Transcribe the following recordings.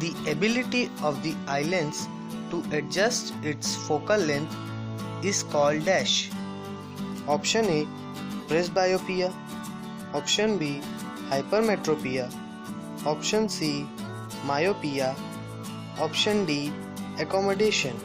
The ability of the eye lens to adjust its focal length is called dash. Option A, presbyopia. Option B, hypermetropia. Option C, myopia. Option D, accommodation.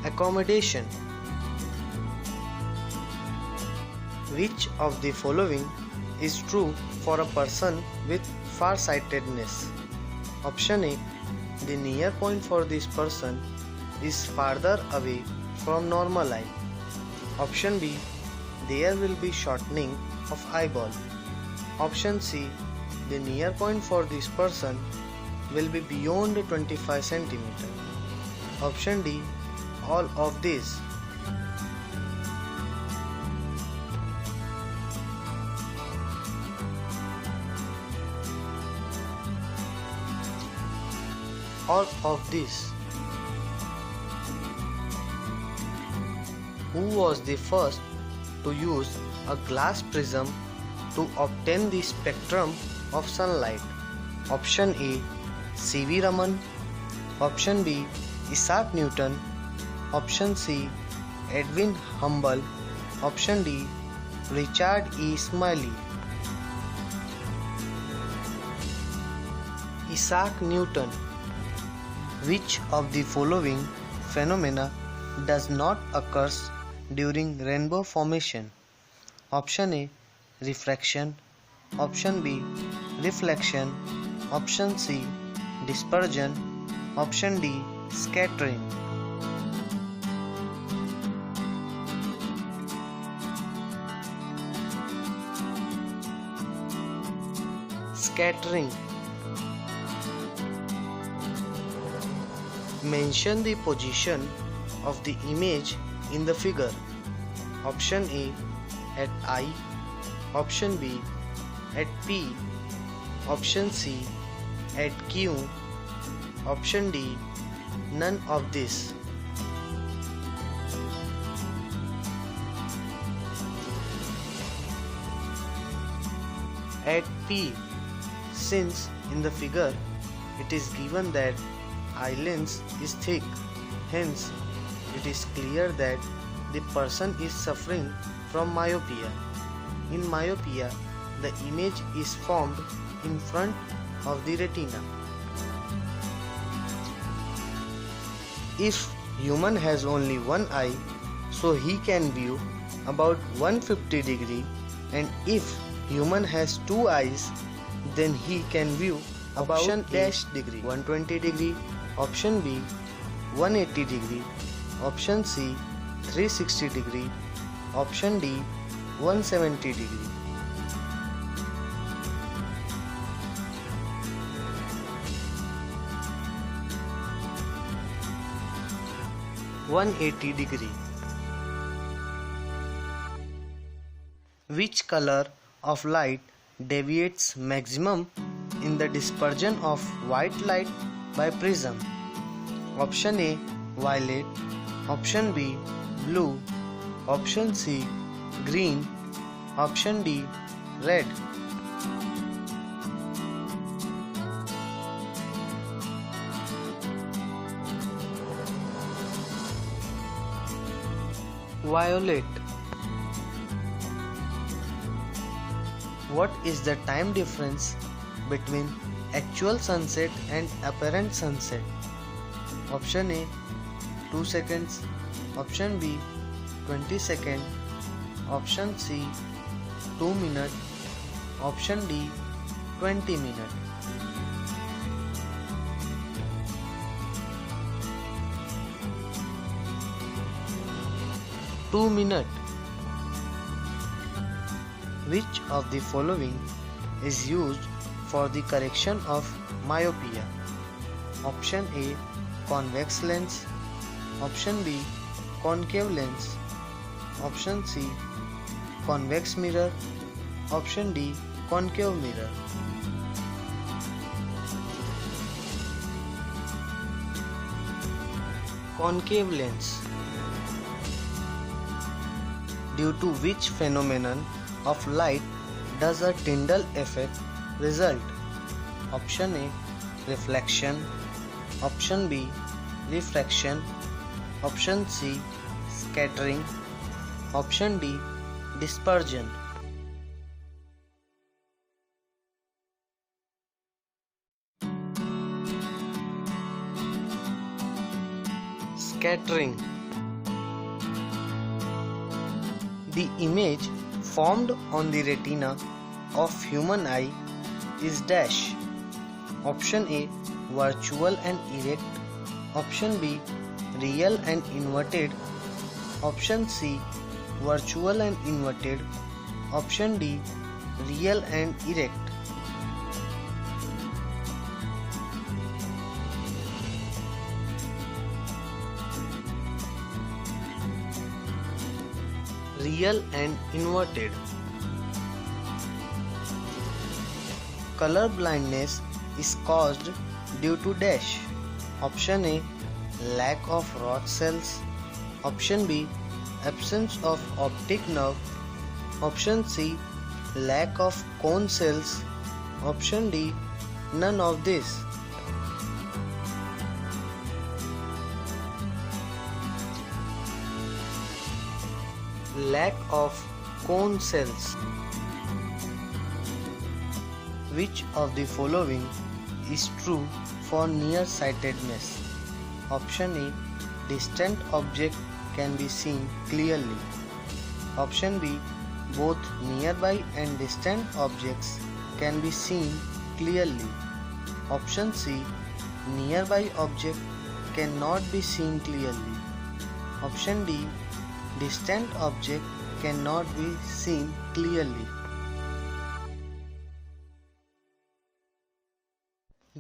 Accommodation. Which of the following is true for a person with farsightedness? Option A, the near point for this person is farther away from normal eye. Option B, there will be shortening of eyeball. Option C, the near point for this person will be beyond 25 cm. Option D, all of these. All of these. Who was the first to use a glass prism to obtain the spectrum of sunlight? Option A, C.V. Raman. Option B, Isaac Newton. Option C, Edwin Hubble. Option D, Richard E. Smiley. Isaac Newton. Which of the following phenomena does not occur during rainbow formation? Option A, refraction. Option B, reflection. Option C, dispersion. Option D, scattering. Scattering. Mention the position of the image in the figure. Option A, at I. Option B, at P. Option C, at Q. Option D, none of this. At P, since in the figure it is given that eye lens is thick, hence it is clear that the person is suffering from myopia. In myopia, the image is formed in front of the retina. If human has only one eye, so he can view about 150 degree, and if human has two eyes, then he can view about dash degree 120 degree. Option B, 180 degree. Option C, 360 degree. Option D, 170 degree. (180°) Which color of light deviates maximum in the dispersion of white light by prism? Option A, violet. Option B, blue. Option C, green. Option D, red. Violet. What is the time difference between actual sunset and apparent sunset? Option A, 2 seconds. Option B, 20 seconds. Option C, 2 minutes. Option D, 20 minutes. (2 minutes). Which of the following is used for the correction of myopia? Option A, convex lens. Option B, concave lens. Option C, convex mirror. Option D, concave mirror. Concave lens. Due to which phenomenon of light does a Tyndall effect result? Option A, reflection. Option B, refraction. Option C, scattering. Option D, dispersion. Scattering. The image formed on the retina of human eye is dash. Option A, virtual and erect. Option B, real and inverted. Option C, virtual and inverted. Option D, real and erect. Real and inverted. Color blindness is caused due to dash. Option A, lack of rod cells. Option B, absence of optic nerve. Option C, lack of cone cells. Option D, none of this. Lack of cone cells. Which of the following is true for nearsightedness? Option A, distant object can be seen clearly. Option B, both nearby and distant objects can be seen clearly. Option C, nearby object cannot be seen clearly. Option D, distant object cannot be seen clearly.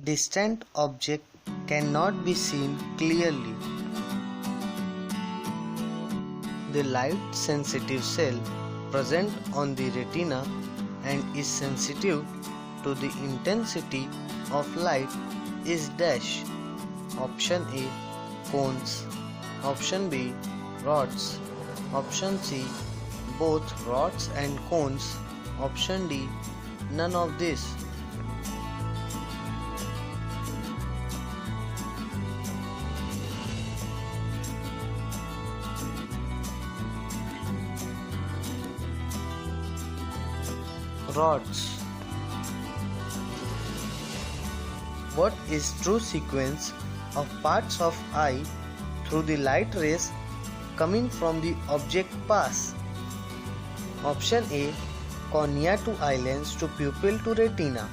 Distant object cannot be seen clearly. The light sensitive cell present on the retina and is sensitive to the intensity of light is dash. Option A, cones. Option B, rods. Option C, both rods and cones. Option D, none of this. Rods. What is true sequence of parts of eye through the light rays coming from the object pass? Option A, cornea to eyelens to pupil to retina.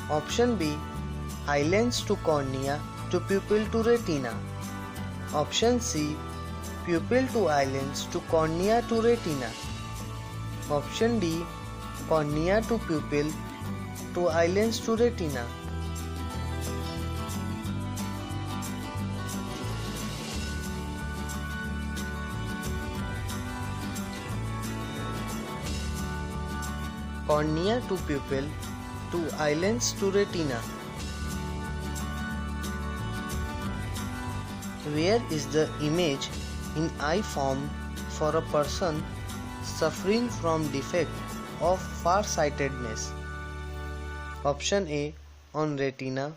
Option B, eyelens to cornea to pupil to retina. Option C, pupil to eyelens to cornea to retina. Option D, cornea to pupil to eyelens to retina. Cornea to pupil to eyelens to retina. Where is the image in eye formed for a person suffering from defect of farsightedness? Option A, on retina.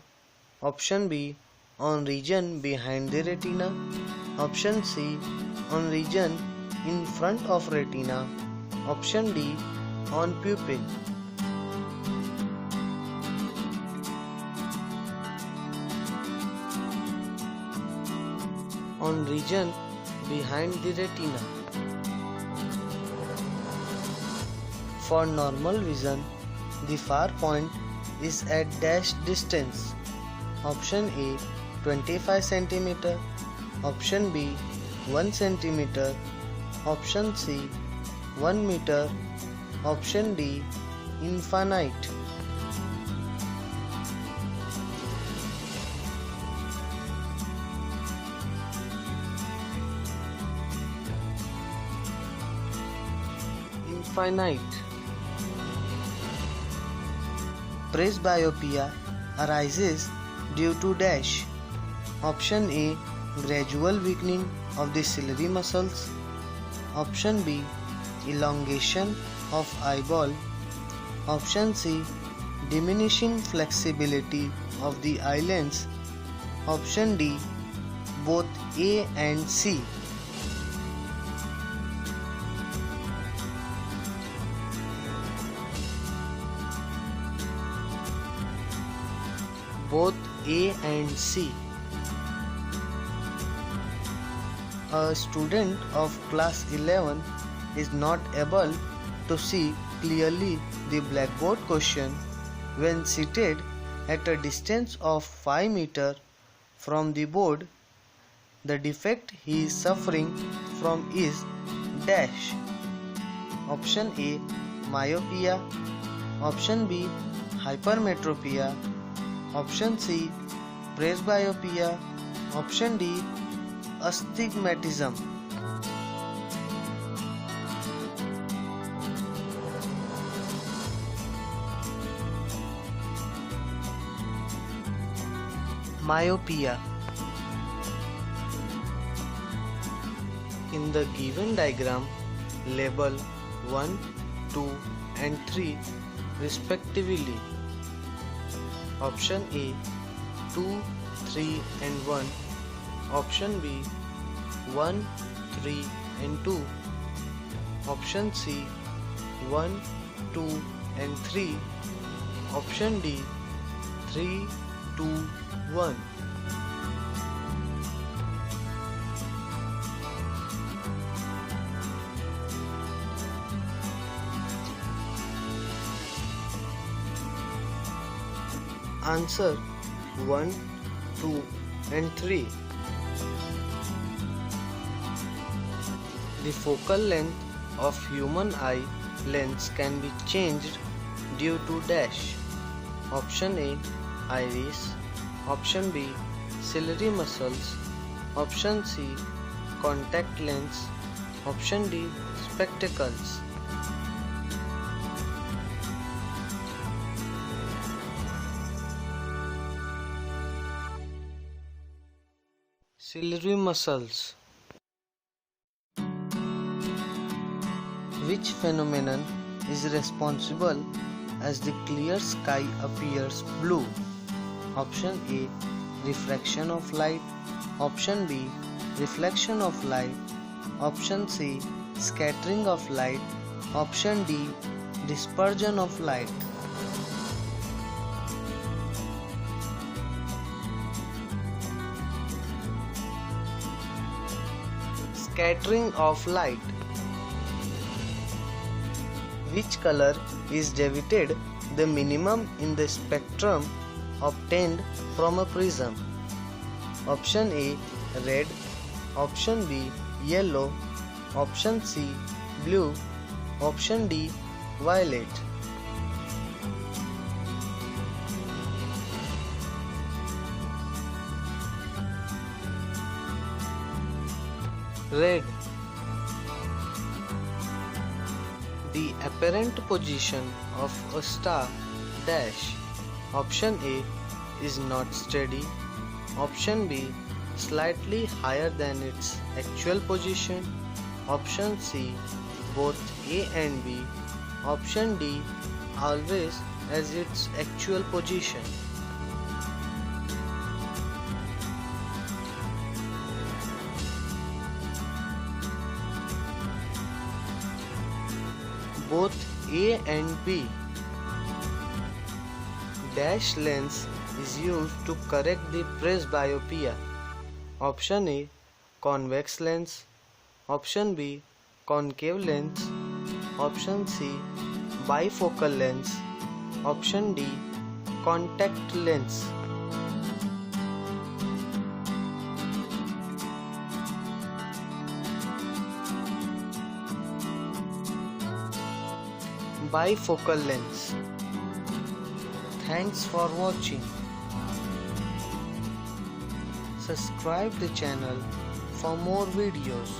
Option B, on region behind the retina. Option C, on region in front of retina. Option D, on pupil. On region behind the retina. For normal vision, the far point is at dash distance. Option A, 25 cm. Option B, 1 cm. Option C, 1 meter. Option D, infinite. Infinite. Presbyopia arises due to dash. Option A, gradual weakening of the ciliary muscles. Option B, elongation of eyeball. Option C, diminishing flexibility of the eyelids. Option D, both A and C. Both A and C. A student of class 11 is not able to see clearly the blackboard question when seated at a distance of 5 meters from the board. The defect he is suffering from is dash. Option A, myopia. Option B, hypermetropia. Option C, presbyopia. Option D, astigmatism. Myopia. In the given diagram, label 1, 2 and 3 respectively. Option A, 2, 3 and 1. Option B, 1, 3 and 2. Option C, 1, 2 and 3. Option D, 3, 2, 1. Answer 1, 2 and 3. The focal length of human eye lens can be changed due to dash. Option A, iris. Option B, ciliary muscles. Option C, contact lens. Option D, spectacles. Ciliary muscles. Which phenomenon is responsible as the clear sky appears blue? Option A, refraction of light. Option B, reflection of light. Option C, scattering of light. Option D, dispersion of light. Scattering of light. Which color is deviated the minimum in the spectrum obtained from a prism? Option A, red. Option B, yellow. Option C, blue. Option D, violet. Red. The apparent position of a star dash. Option A is not steady. Option B, slightly higher than its actual position. Option C, both A and B. Option D, always as its actual position. Both A and B. Dash lens is used to correct the presbyopia. Option A, convex lens. Option B, concave lens. Option C, bifocal lens. Option D, contact lens. Bifocal lens. Thanks for watching. Subscribe the channel for more videos.